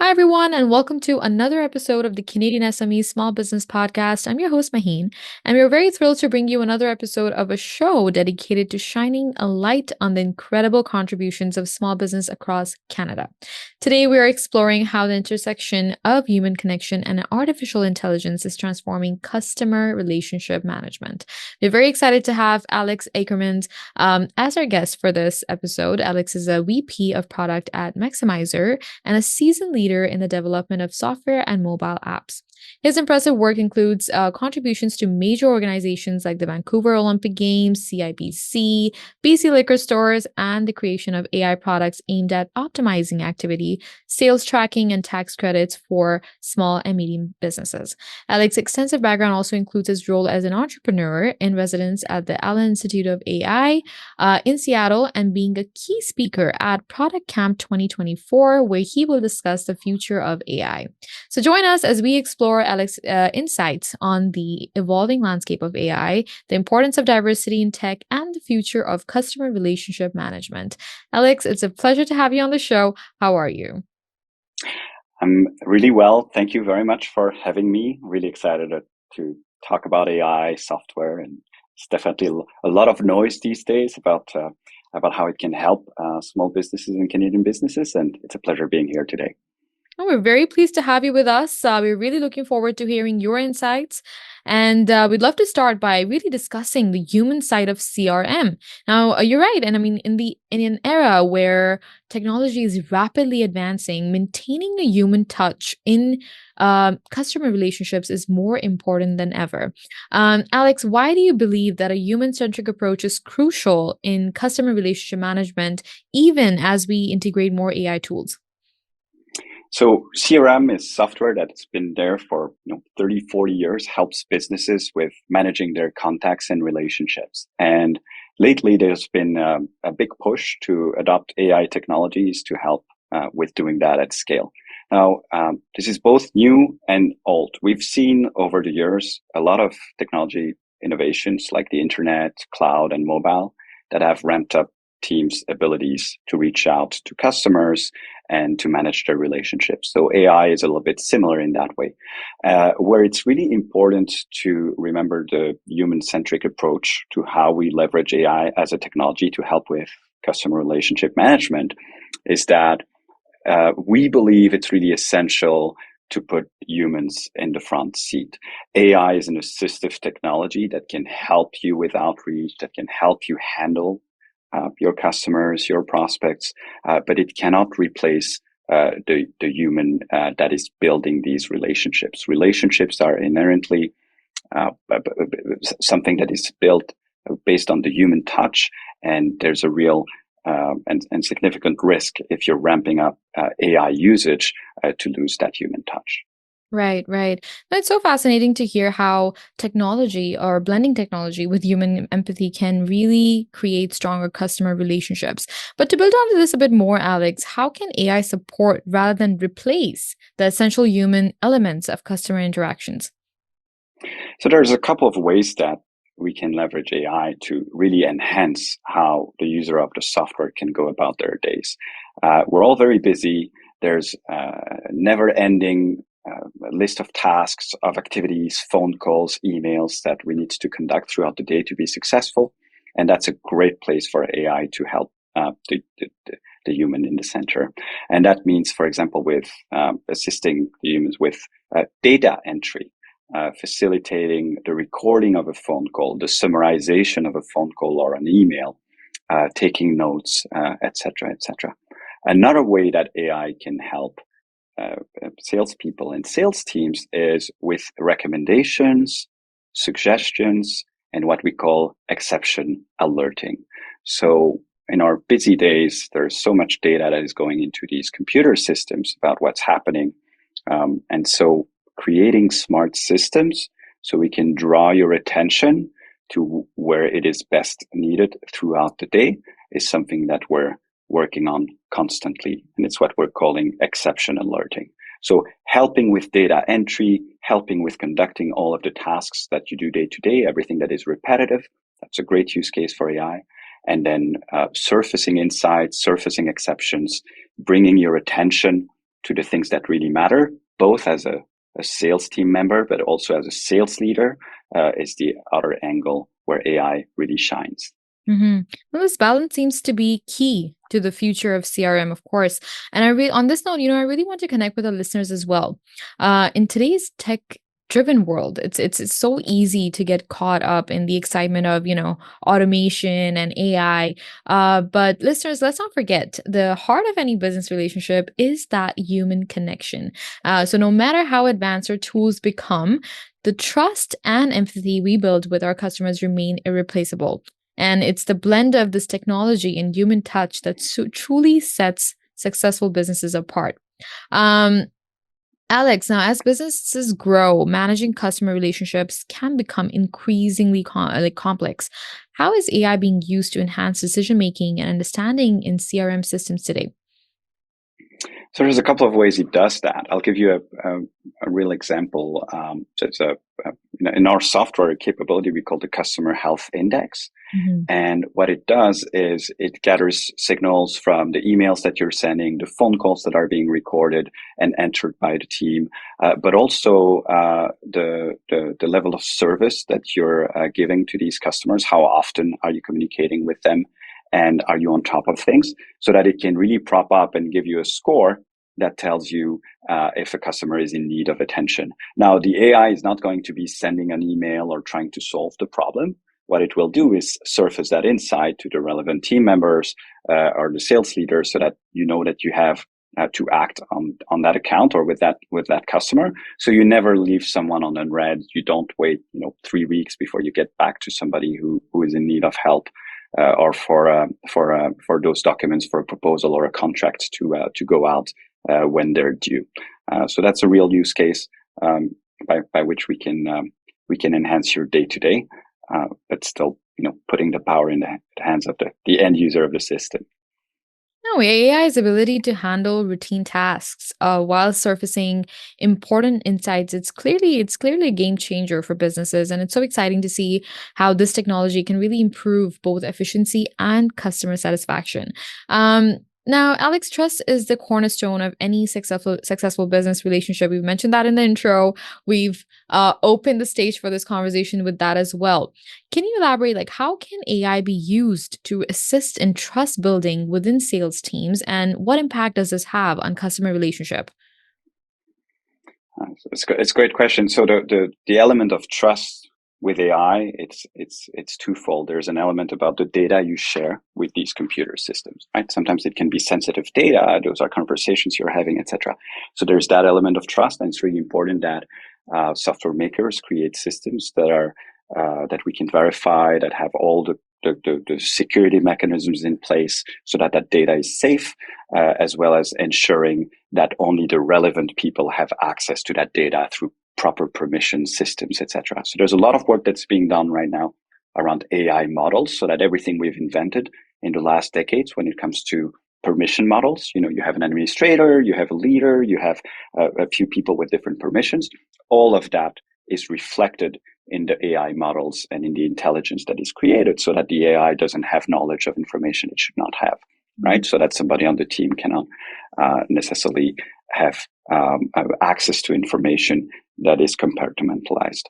Hi, everyone, and welcome to another episode of the Canadian SME Small Business Podcast. I'm your host, Maheen, and we're very thrilled to bring you another episode of a show dedicated to shining a light on the incredible contributions of small business across Canada. Today, we are exploring how the intersection of human connection and artificial intelligence is transforming customer relationship management. We're very excited to have Alex Ackermans as our guest for this episode. Alex is a VP of product at Maximizer and a seasoned leader in the development of software and mobile apps. His impressive work includes contributions to major organizations like the Vancouver Olympic Games, CIBC, BC Liquor Stores, and the creation of AI products aimed at optimizing activity, sales tracking, and tax credits for small and medium businesses. Alex's extensive background also includes his role as an entrepreneur in residence at the Allen Institute of AI in Seattle and being a key speaker at Product Camp 2024, where he will discuss the future of AI. So join us as we explore Alex's insights on the evolving landscape of AI, the importance of diversity in tech, and the future of customer relationship management. Alex, it's a pleasure to have you on the show. How are you? I'm really well. Thank you very much for having me. Really excited to talk about AI software, and it's definitely a lot of noise these days about how it can help small businesses and Canadian businesses, and it's a pleasure being here today. Oh, we're very pleased to have you with us. We're really looking forward to hearing your insights. And we'd love to start by really discussing the human side of CRM. Now, you're right. And I mean, in an era where technology is rapidly advancing, maintaining a human touch in customer relationships is more important than ever. Alex, why do you believe that a human-centric approach is crucial in customer relationship management, even as we integrate more AI tools? So CRM is software that's been there for 30, 40 years, helps businesses with managing their contacts and relationships. And lately, there's been a big push to adopt AI technologies to help with doing that at scale. Now, this is both new and old. We've seen over the years a lot of technology innovations like the internet, cloud, and mobile that have ramped up teams' abilities to reach out to customers and to manage their relationships. So AI is a little bit similar in that way, where it's really important to remember the human-centric approach to how we leverage AI as a technology to help with customer relationship management is that we believe it's really essential to put humans in the front seat. AI is an assistive technology that can help you with outreach, that can help you handle your customers, your prospects, but it cannot replace the human that is building these relationships. Relationships are inherently something that is built based on the human touch, and there's a real and significant risk if you're ramping up AI usage to lose that human touch. Right, right. No, it's so fascinating to hear how technology or blending technology with human empathy can really create stronger customer relationships. But to build onto this a bit more, Alex, how can AI support rather than replace the essential human elements of customer interactions? So there's a couple of ways that we can leverage AI to really enhance how the user of the software can go about their days. We're all very busy. There's never-ending list of tasks, of activities, phone calls, emails that we need to conduct throughout the day to be successful. And that's a great place for AI to help the human in the center. And that means, for example, with assisting the humans with data entry, facilitating the recording of a phone call, the summarization of a phone call or an email, taking notes, etc., etc. Another way that AI can help salespeople and sales teams is with recommendations, suggestions, and what we call exception alerting. So in our busy days, there's so much data that is going into these computer systems about what's happening. And so creating smart systems so we can draw your attention to where it is best needed throughout the day is something that we're working on constantly. And it's what we're calling exception alerting. So helping with data entry, helping with conducting all of the tasks that you do day to day, everything that is repetitive, that's a great use case for AI. And then surfacing insights, surfacing exceptions, bringing your attention to the things that really matter, both as a sales team member, but also as a sales leader, is the other angle where AI really shines. Well, this balance seems to be key to the future of CRM, of course. And on this note, I really want to connect with our listeners as well. In today's tech-driven world, it's so easy to get caught up in the excitement of automation and AI. But listeners, let's not forget the heart of any business relationship is that human connection. So no matter how advanced our tools become, the trust and empathy we build with our customers remain irreplaceable. And it's the blend of this technology and human touch that truly sets successful businesses apart. Um, Alex, now as businesses grow, managing customer relationships can become increasingly complex. How is AI being used to enhance decision making and understanding in CRM systems today? So there's a couple of ways it does that. I'll give you a real example. In our software capability, we call the Customer Health Index. Mhm. And what it does is it gathers signals from the emails that you're sending, the phone calls that are being recorded and entered by the team, but also the level of service that you're giving to these customers. How often are you communicating with them? And are you on top of things, so that it can really prop up and give you a score that tells you if a customer is in need of attention. Now, the AI is not going to be sending an email or trying to solve the problem. What it will do is surface that insight to the relevant team members or the sales leaders, so that you know that you have to act on that account or with that customer. So you never leave someone on unread. You don't wait 3 weeks before you get back to somebody who is in need of help. Or for those documents for a proposal or a contract to go out when they're due. So that's a real use case by which we can enhance your day to day, but still putting the power in the hands of the end user of the system. No, AI's ability to handle routine tasks while surfacing important insights, it's clearly a game changer for businesses. And it's so exciting to see how this technology can really improve both efficiency and customer satisfaction. Now, Alex, trust is the cornerstone of any successful business relationship. We've mentioned that in the intro. We've opened the stage for this conversation with that as well. Can you elaborate, like, how can AI be used to assist in trust building within sales teams, and what impact does this have on customer relationship? It's a great question. So the element of trust with AI, it's twofold. There's an element about the data you share with these computer systems, right? Sometimes it can be sensitive data; those are conversations you're having, etc. So there's that element of trust, and it's really important that software makers create systems that we can verify, that have all the security mechanisms in place, so that data is safe, as well as ensuring that only the relevant people have access to that data through proper permission systems, etc. So there's a lot of work that's being done right now around AI models, so that everything we've invented in the last decades when it comes to permission models, you have an administrator, you have a leader, you have a few people with different permissions. All of that is reflected in the AI models and in the intelligence that is created, so that the AI doesn't have knowledge of information it should not have, right? So that somebody on the team cannot necessarily have access to information that is compartmentalized.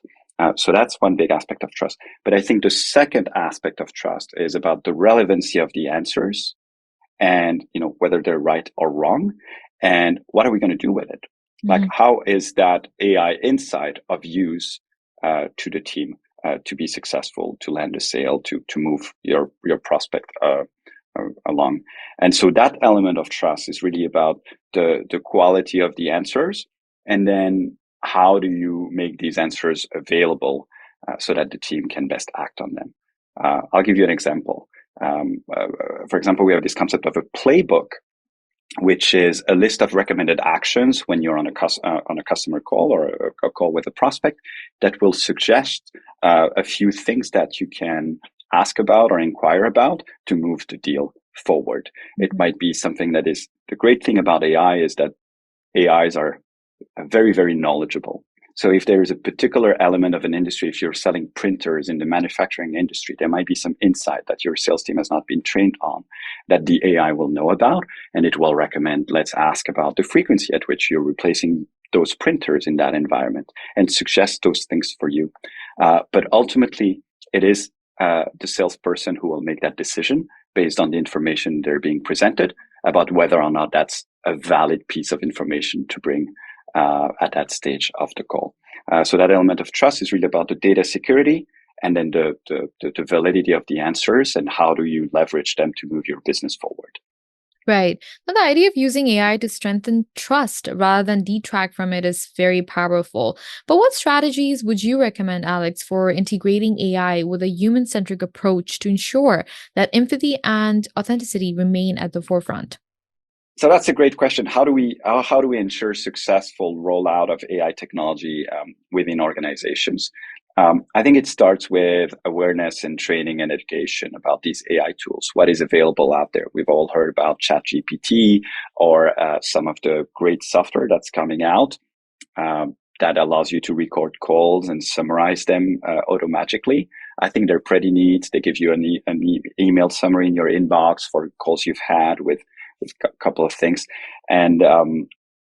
So that's one big aspect of trust. But I think the second aspect of trust is about the relevancy of the answers, and whether they're right or wrong, and what are we going to do with it? Like, how is that AI insight of use to the team to be successful, to land a sale, to move your prospect along? And so that element of trust is really about the quality of the answers, and then how do you make these answers available so that the team can best act on them? I'll give you an example. For example, we have this concept of a playbook, which is a list of recommended actions when you're on a customer call or a call with a prospect, that will suggest a few things that you can ask about or inquire about to move the deal forward. It might be something that is, the great thing about AI is that AIs are very, very knowledgeable. So if there is a particular element of an industry, if you're selling printers in the manufacturing industry, there might be some insight that your sales team has not been trained on that the AI will know about, and it will recommend, let's ask about the frequency at which you're replacing those printers in that environment and suggest those things for you. But ultimately, it is the salesperson who will make that decision based on the information they're being presented about whether or not that's a valid piece of information to bring at that stage of the call. So that element of trust is really about the data security and then the validity of the answers and how do you leverage them to move your business forward. Right. Now, the idea of using AI to strengthen trust rather than detract from it is very powerful. But what strategies would you recommend, Alex, for integrating AI with a human centric approach to ensure that empathy and authenticity remain at the forefront? So that's a great question. How do we ensure successful rollout of AI technology within organizations? I think it starts with awareness and training and education about these AI tools. What is available out there? We've all heard about ChatGPT or some of the great software that's coming out that allows you to record calls and summarize them automatically. I think they're pretty neat. They give you an email summary in your inbox for calls you've had with a couple of things. And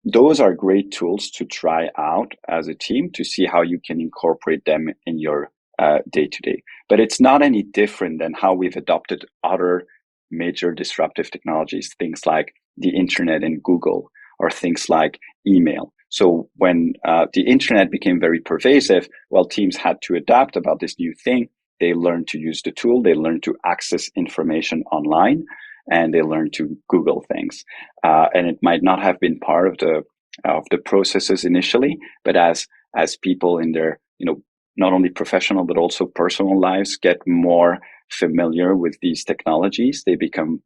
those are great tools to try out as a team to see how you can incorporate them in your day to day. But it's not any different than how we've adopted other major disruptive technologies, things like the internet and Google, or things like email. So when the internet became very pervasive, well, teams had to adapt about this new thing. They learned to use the tool. They learned to access information online, and they learn to Google things. And it might not have been part of the processes initially, but as people in their not only professional but also personal lives get more familiar with these technologies, they become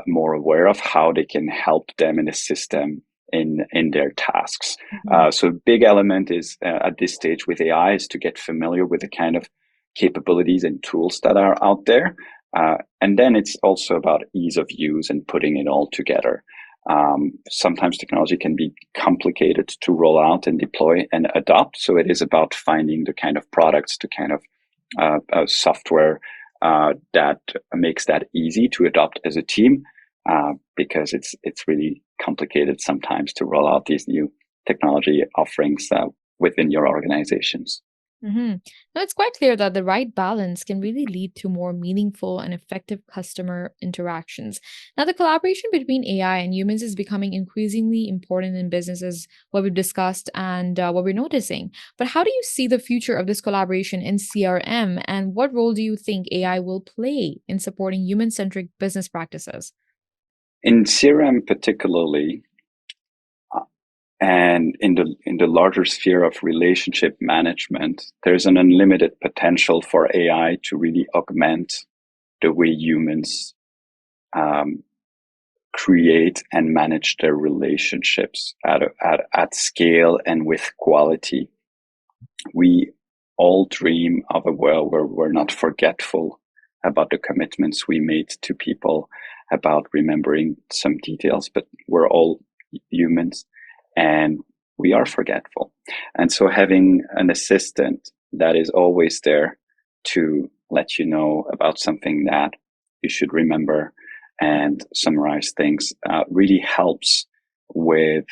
more aware of how they can help them and assist them in their tasks. Mhm. So big element is at this stage with AI is to get familiar with the kind of capabilities and tools that are out there. And then it's also about ease of use and putting it all together. Sometimes technology can be complicated to roll out and deploy and adopt. So it is about finding the kind of products, the kind of software that makes that easy to adopt as a team, because it's really complicated sometimes to roll out these new technology offerings within your organizations. Now, it's quite clear that the right balance can really lead to more meaningful and effective customer interactions. Now, the collaboration between AI and humans is becoming increasingly important in businesses, what we've discussed and what we're noticing. But how do you see the future of this collaboration in CRM, and what role do you think AI will play in supporting human centric business practices? In CRM particularly, and in the larger sphere of relationship management, there's an unlimited potential for AI to really augment the way humans um, create and manage their relationships at scale and with quality. We all dream of a world where we're not forgetful about the commitments we made to people, about remembering some details, but we're all humans and we are forgetful. And so having an assistant that is always there to let you know about something that you should remember and summarize things really helps with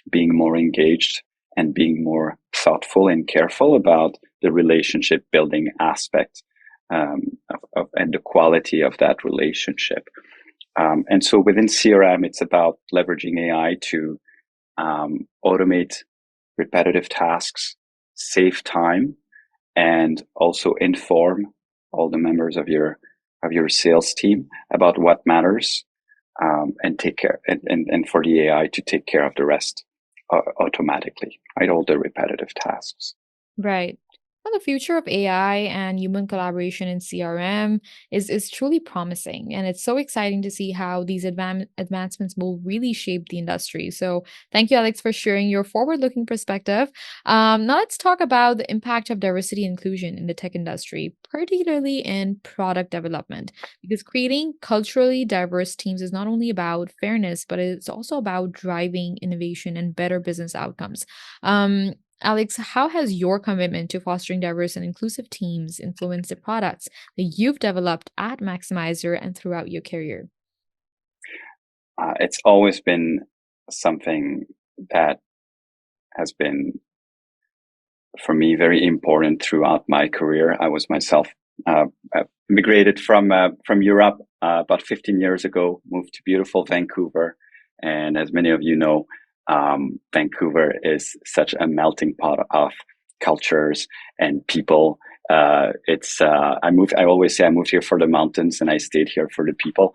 being more engaged and being more thoughtful and careful about the relationship building aspect and the quality of that relationship. And so within CRM, it's about leveraging AI to automate repetitive tasks, save time, and also inform all the members of your sales team about what matters, and take care and for the AI to take care of the rest automatically, right? All the repetitive tasks. Right. Well, the future of AI and human collaboration in CRM is truly promising, and it's so exciting to see how these advancements will really shape the industry. So, thank you, Alex, for sharing your forward-looking perspective. Now, let's talk about the impact of diversity and inclusion in the tech industry, particularly in product development, because creating culturally diverse teams is not only about fairness, but it's also about driving innovation and better business outcomes. Alex, how has your commitment to fostering diverse and inclusive teams influenced the products that you've developed at Maximizer and throughout your career? It's always been something that has been, for me, very important throughout my career. I was myself uh, immigrated from Europe about 15 years ago, moved to beautiful Vancouver, and as many of you know, Vancouver is such a melting pot of cultures and people. It's I moved. I always say I moved here for the mountains, and I stayed here for the people,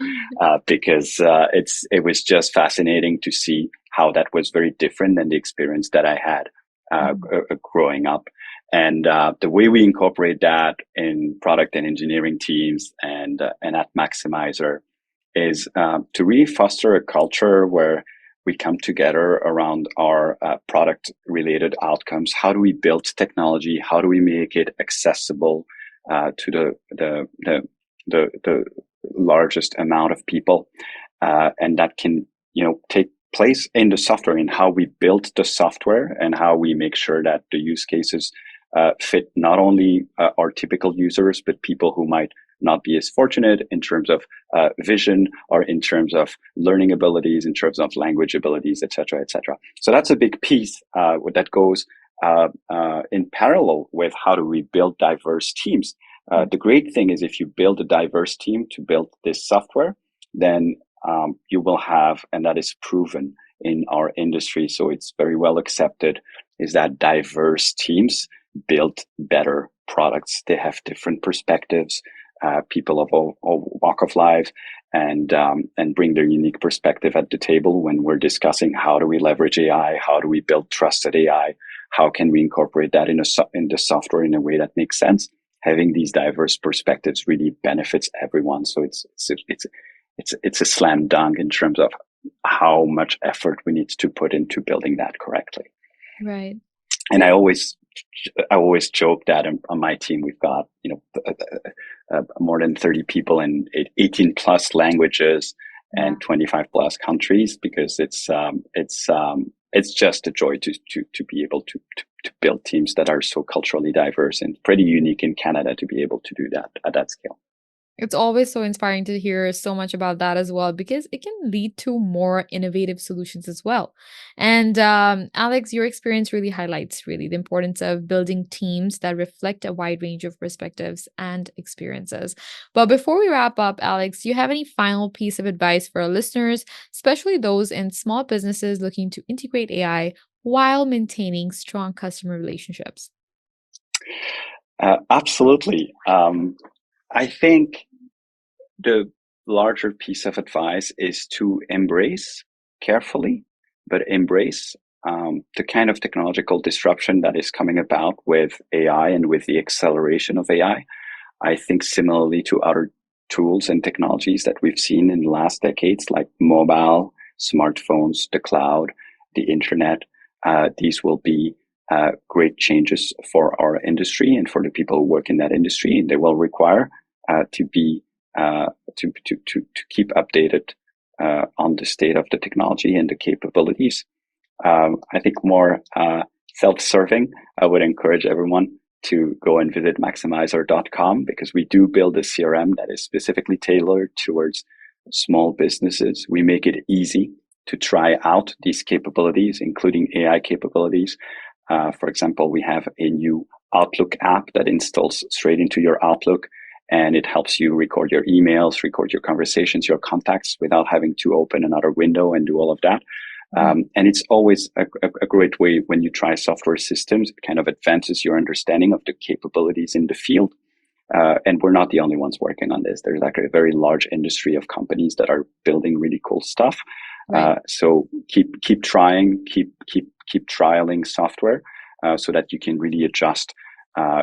because it was just fascinating to see how that was very different than the experience that I had Mhm. growing up. And the way we incorporate that in product and engineering teams and at Maximizer is to really foster a culture where we come together around our product related outcomes. How do we build technology? How do we make it accessible to the largest amount of people? And that can, take place in the software, in how we build the software and how we make sure that the use cases fit not only our typical users, but people who might not be as fortunate in terms of vision or in terms of learning abilities, in terms of language abilities, et cetera, et cetera. So that's a big piece that goes in parallel with how do we build diverse teams. The great thing is if you build a diverse team to build this software, then you will have, and that is proven in our industry, so it's very well accepted, is that diverse teams build better products. They have different perspectives, people of all walk of life, and bring their unique perspective at the table when we're discussing how do we leverage AI, how do we build trusted AI, how can we incorporate that in the software in a way that makes sense. Having these diverse perspectives really benefits everyone. So it's a slam dunk in terms of how much effort we need to put into building that correctly. Right. And I always joke that on my team we've got more than 30 people in 18 plus languages Wow. and 25 plus countries, because it's just a joy to be able to build teams that are so culturally diverse, and pretty unique in Canada to be able to do that at that scale. It's always so inspiring to hear so much about that as well, because it can lead to more innovative solutions as well. And Alex, your experience really highlights really the importance of building teams that reflect a wide range of perspectives and experiences. But before we wrap up, Alex, do you have any final piece of advice for our listeners, especially those in small businesses looking to integrate AI while maintaining strong customer relationships? Absolutely. I think the larger piece of advice is to embrace carefully, but embrace the kind of technological disruption that is coming about with AI and with the acceleration of AI. I think similarly to other tools and technologies that we've seen in the last decades, like mobile, smartphones, the cloud, the internet, these will be great changes for our industry and for the people who work in that industry, and they will require to be to keep updated on the state of the technology and the capabilities. I think more self-serving, I would encourage everyone to go and visit maximizer.com, because we do build a CRM that is specifically tailored towards small businesses. We make it easy to try out these capabilities, including AI capabilities. For example, we have a new Outlook app that installs straight into your Outlook, and it helps you record your emails, record your conversations, your contacts without having to open another window and do all of that. And it's always a great way when you try software systems. It kind of advances your understanding of the capabilities in the field. And we're not the only ones working on this. There's like a very large industry of companies that are building really cool stuff. Right. So keep trying, keep trialing software so that you can really adjust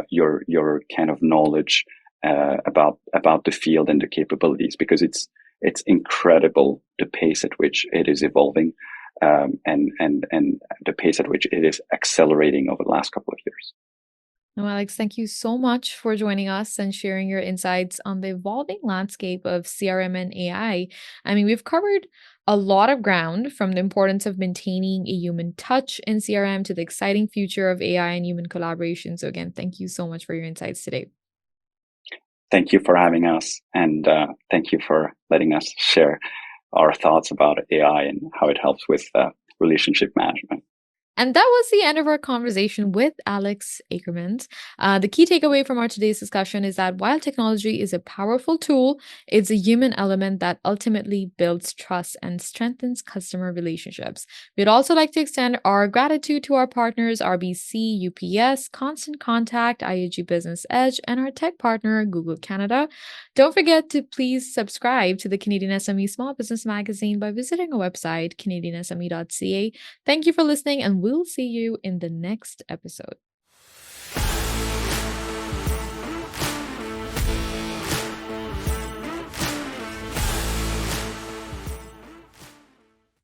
your kind of knowledge about the field and the capabilities, because it's incredible the pace at which it is evolving, and the pace at which it is accelerating over the last couple of years. Well, Alex, thank you so much for joining us and sharing your insights on the evolving landscape of CRM and AI. I mean, we've covered a lot of ground, from the importance of maintaining a human touch in CRM to the exciting future of AI and human collaboration. So, again, thank you so much for your insights today. Thank you for having us, and thank you for letting us share our thoughts about AI and how it helps with relationship management. And that was the end of our conversation with Alex Ackermans. The key takeaway from our today's discussion is that while technology is a powerful tool, it's a human element that ultimately builds trust and strengthens customer relationships. We'd also like to extend our gratitude to our partners, RBC, UPS, Constant Contact, IAG Business Edge, and our tech partner, Google Canada. Don't forget to please subscribe to the Canadian SME Small Business Magazine by visiting our website, canadiansme.ca. Thank you for listening, and we'll see you in the next episode.